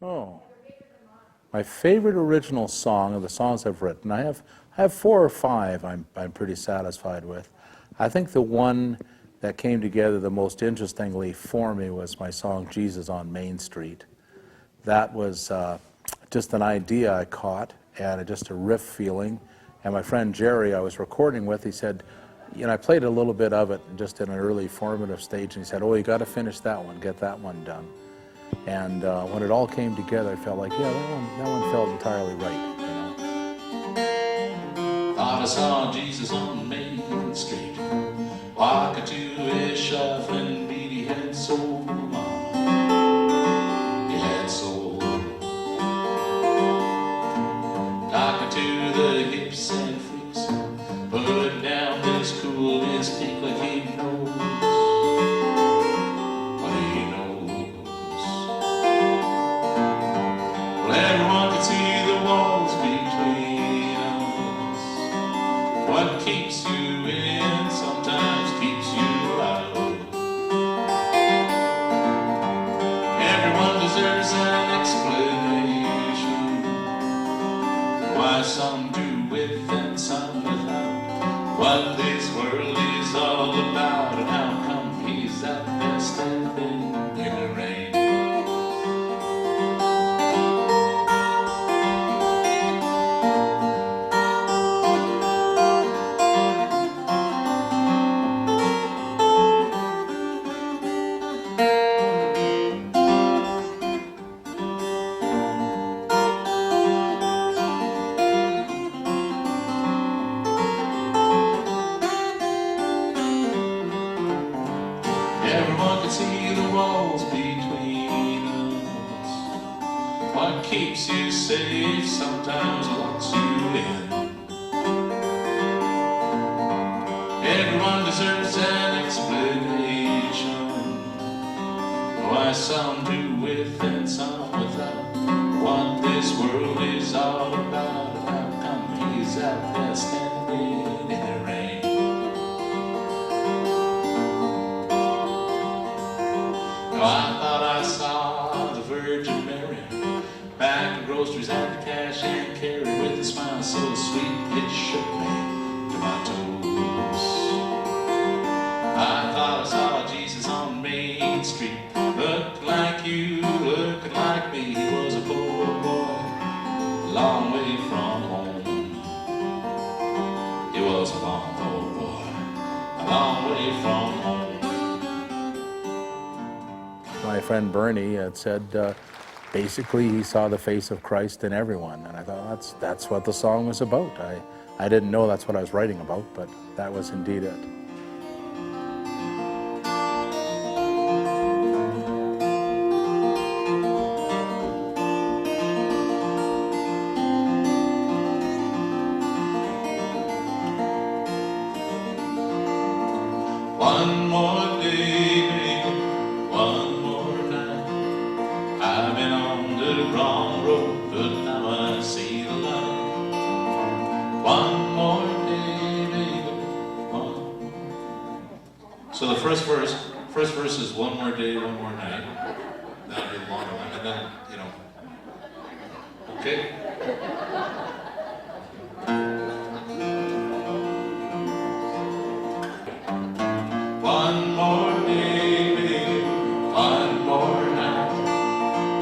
Oh, my favorite original song of the songs I've written, I have four or five I'm pretty satisfied with. I think the one that came together the most interestingly for me was my song Jesus on Main Street. That was just an idea I caught and just a riff feeling. And my friend Jerry I was recording with, he said, I played a little bit of it just in an early formative stage, and he said, oh, you got to finish that one, get that one done. And when it all came together, I felt like, yeah, that one felt entirely right. Thought I saw Jesus on Main Street, walking to his shuffling beat. He had soul, mama, he had soul. Talking to the hips and freaks, putting down his cool, his peak like he knows what he knows. Well, everyone can see the walls between us. What keeps you in sometimes keeps you out. Everyone deserves an explanation why some do with and some without. What this world is all about, and how come he's out there standing in the rain. Everyone can see the walls between us. What keeps you safe sometimes locks you in. Everyone deserves an explanation why some do with and some without. What this world is all about, and how come he's out there standing in the rain. I thought I saw the Virgin Mary back in groceries at the cash and carry with a smile so sweet it shook me to my toes. I thought I saw Jesus on Main Street, looking like you, looking like me. He was a poor boy, a long way from home. He was a long old boy, a long way from home. My friend Bernie had said, basically he saw the face of Christ in everyone, and I thought that's what the song was about. I didn't know that's what I was writing about, but that was indeed it. One more day, baby, one more night. I've been on the wrong road, but now I see the light. One more day, baby, one more. So the first verse is one more day, one more night. That'll be the longer one, and then, okay? One more day, baby, one more night.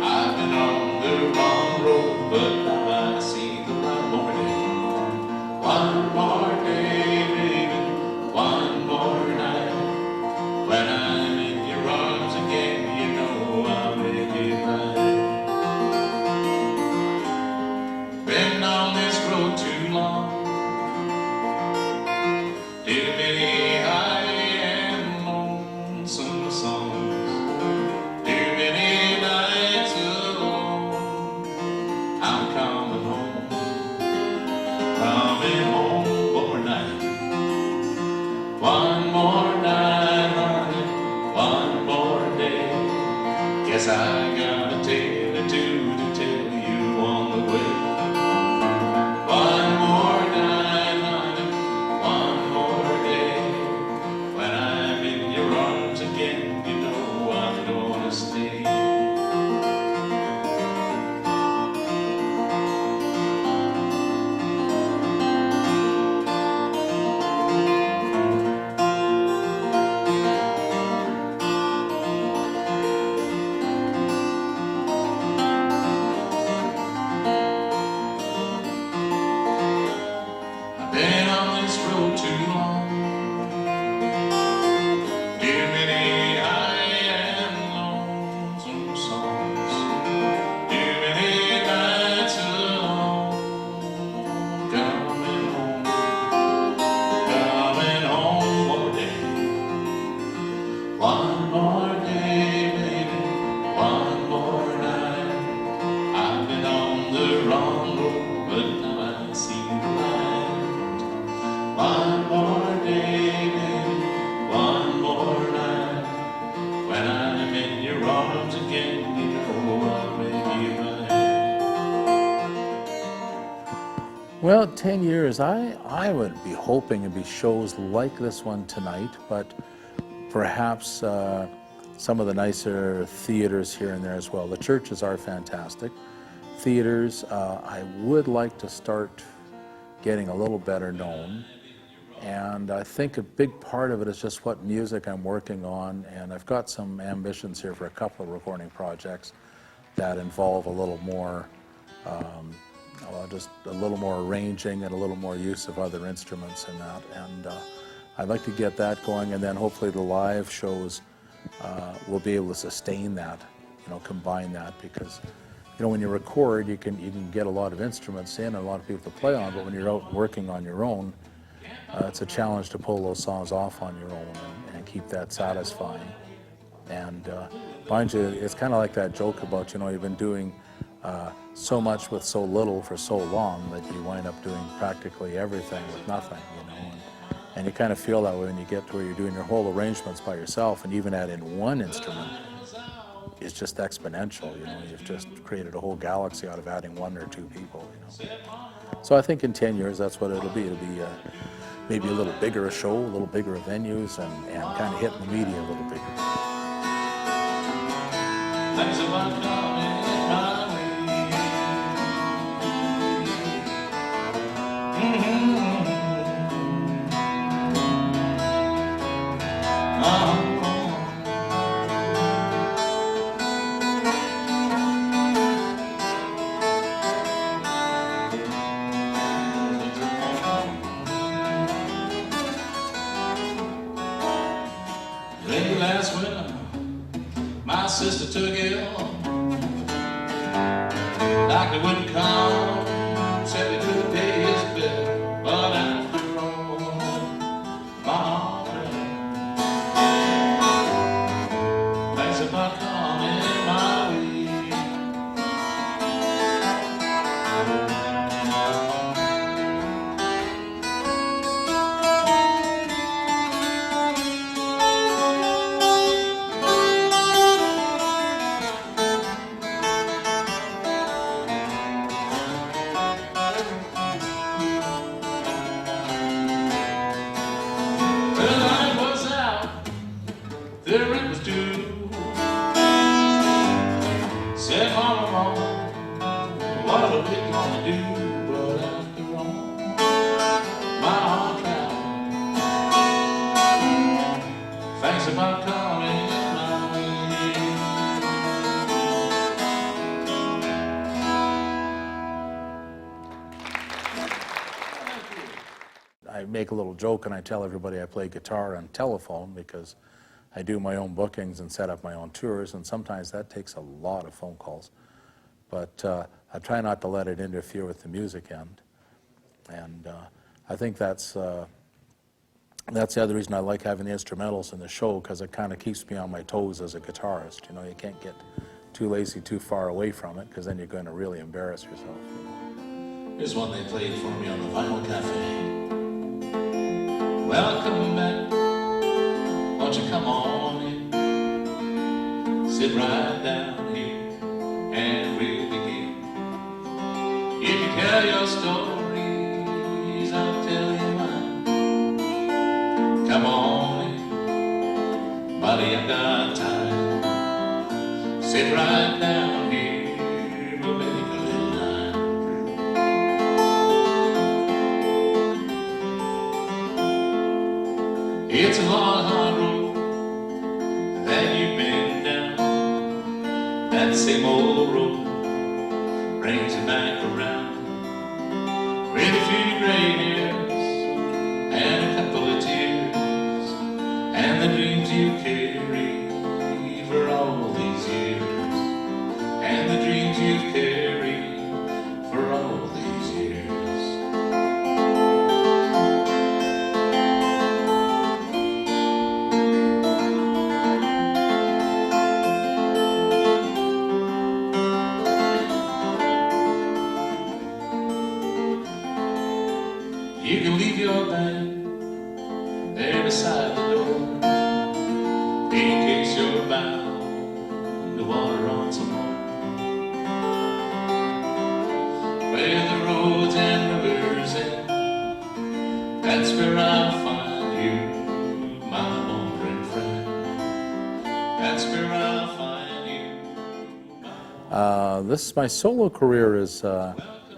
I've been on the wrong road, but now I see the light. One more day, baby, one more night. When I'm in your arms again, you know I'll make it right. Well, 10 years, I would be hoping it'd be shows like this one tonight, but perhaps some of the nicer theaters here and there as well. The churches are fantastic. Theaters, I would like to start getting a little better known. And I think a big part of it is just what music I'm working on, and I've got some ambitions here for a couple of recording projects that involve a little more just a little more arranging and a little more use of other instruments and that. And I'd like to get that going, and then hopefully the live shows will be able to sustain that, combine that, because when you record, you can get a lot of instruments in and a lot of people to play on, but when you're out working on your own, it's a challenge to pull those songs off on your own and keep that satisfying. And mind you, it's kind of like that joke about, you've been doing so much with so little for so long that you wind up doing practically everything with nothing, and you kind of feel that way when you get to where you're doing your whole arrangements by yourself, and even adding one instrument is just exponential. You've just created a whole galaxy out of adding one or two people. So I think in 10 years that's what it'll be. It'll be maybe a little bigger a show, a little bigger venues, and kind of hitting the media a little bigger. Thanks a lot, darling. Late last winter, my sister took ill. Doctor wouldn't come, said he couldn't pay his bill. But after all, my friend, thanks for coming my way. The light was out, the rent was due. Said, Mama, what are we gonna do? But after all, my heart traveled. Thanks about coming my I make a little joke and I tell everybody I play guitar on telephone because I do my own bookings and set up my own tours, and sometimes that takes a lot of phone calls. But I try not to let it interfere with the music end. And I think that's the other reason I like having the instrumentals in the show, because it kind of keeps me on my toes as a guitarist. You can't get too lazy too far away from it, because then you're going to really embarrass yourself. Here's one they played for me on the Vinyl Cafe. Welcome back, won't you come on in? Sit right down here and we'll begin. If you tell your stories, I'll tell you mine. Come on in, buddy, I've got time. Sit right down here, we'll make a little night. It's a long, hard road that you've been down. That same old road brings you back around, with a few gray hairs and a couple of tears, and the dreams you carry for all these years, and the dreams you've carried for all these years. You can leave your bag there beside the door, in case you're bound to water on some more, where the roads and rivers That's where I'll find you, my wandering friend. That's where I'll find you. My solo career is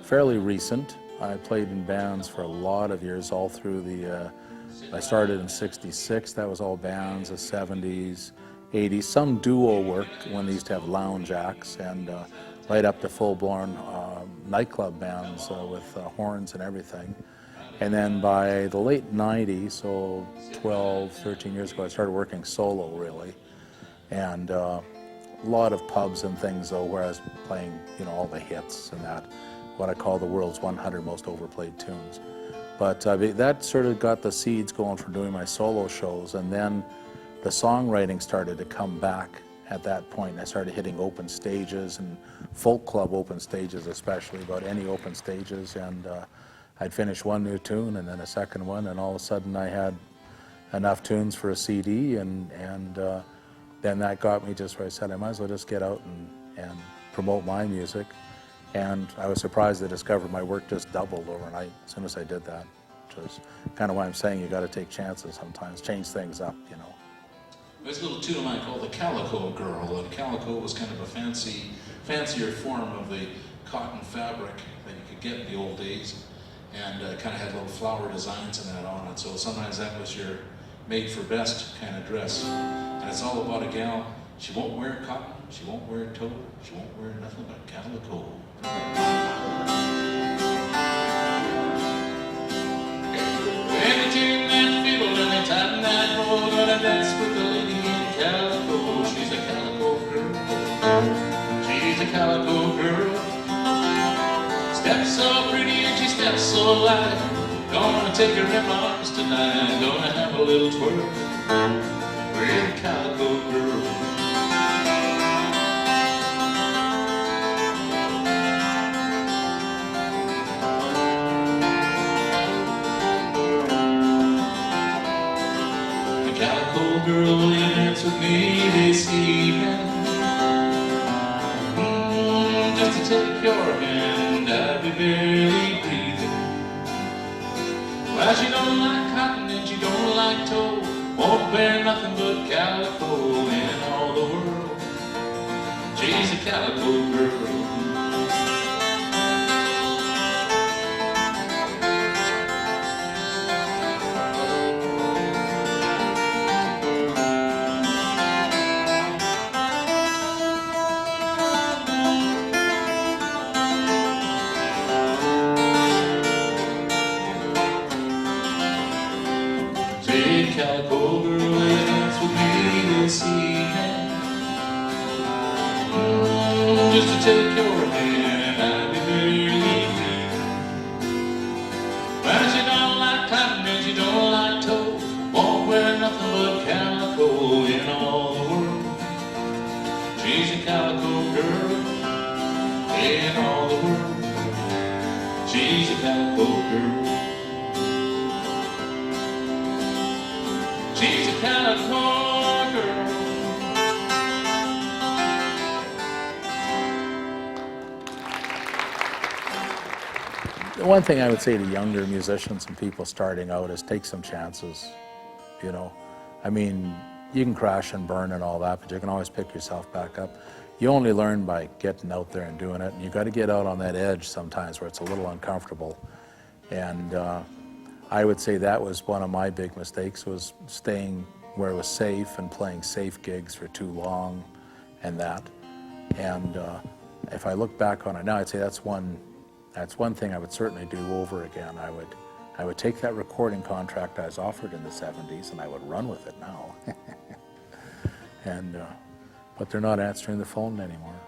fairly recent. I played in bands for a lot of years, all through I started in '66, that was all bands, the '70s, '80s, some duo work when they used to have lounge acts, and right up to full-blown nightclub bands with horns and everything. And then by the late '90s, so 12, 13 years ago, I started working solo, really. And a lot of pubs and things, though, where I was playing, all the hits and that, what I call the world's 100 most overplayed tunes. But that sort of got the seeds going for doing my solo shows, and then the songwriting started to come back at that point. I started hitting open stages, and folk club open stages especially, about any open stages, and I'd finish one new tune and then a second one, and all of a sudden I had enough tunes for a CD, and then that got me just where I said I might as well just get out and promote my music. And I was surprised to discover my work just doubled overnight as soon as I did that, which is kind of why I'm saying you got to take chances sometimes, change things up, There's a little tune of mine called the Calico Girl, and calico was kind of a fancier form of the cotton fabric that you could get in the old days, and kind of had little flower designs and that on it, so sometimes that was your made-for-best kind of dress. And it's all about a gal. She won't wear cotton, she won't wear tow, she won't wear nothing but calico. When they tune that fiddle and they tighten that roll, gonna dance with the lady in calico. She's a calico girl. She's a calico girl. Steps so pretty and she steps so light. Gonna take her in my arms tonight. Gonna have a little twirl with a calico girl. Girl, will you dance with me this evening? Just to take your hand, I'd be barely breathing. Well, she don't like cotton and she don't like tow, won't wear nothing but calico in all the world. She's a calico girl. Calico girl, dance with me this evening. Just to take your hand, I'd be barely breathing. Well, she don't like cotton and she don't like tow, won't wear nothing but calico in all the world. She's a calico girl in all the world. She's a calico girl. She's a calico girl. The one thing I would say to younger musicians and people starting out is take some chances, I mean, you can crash and burn and all that, but you can always pick yourself back up. You only learn by getting out there and doing it, and you got to get out on that edge sometimes where it's a little uncomfortable. And I would say that was one of my big mistakes, was staying where it was safe and playing safe gigs for too long and that. And if I look back on it now, I'd say that's one thing I would certainly do over again. I would take that recording contract I was offered in the '70s and I would run with it now. But they're not answering the phone anymore.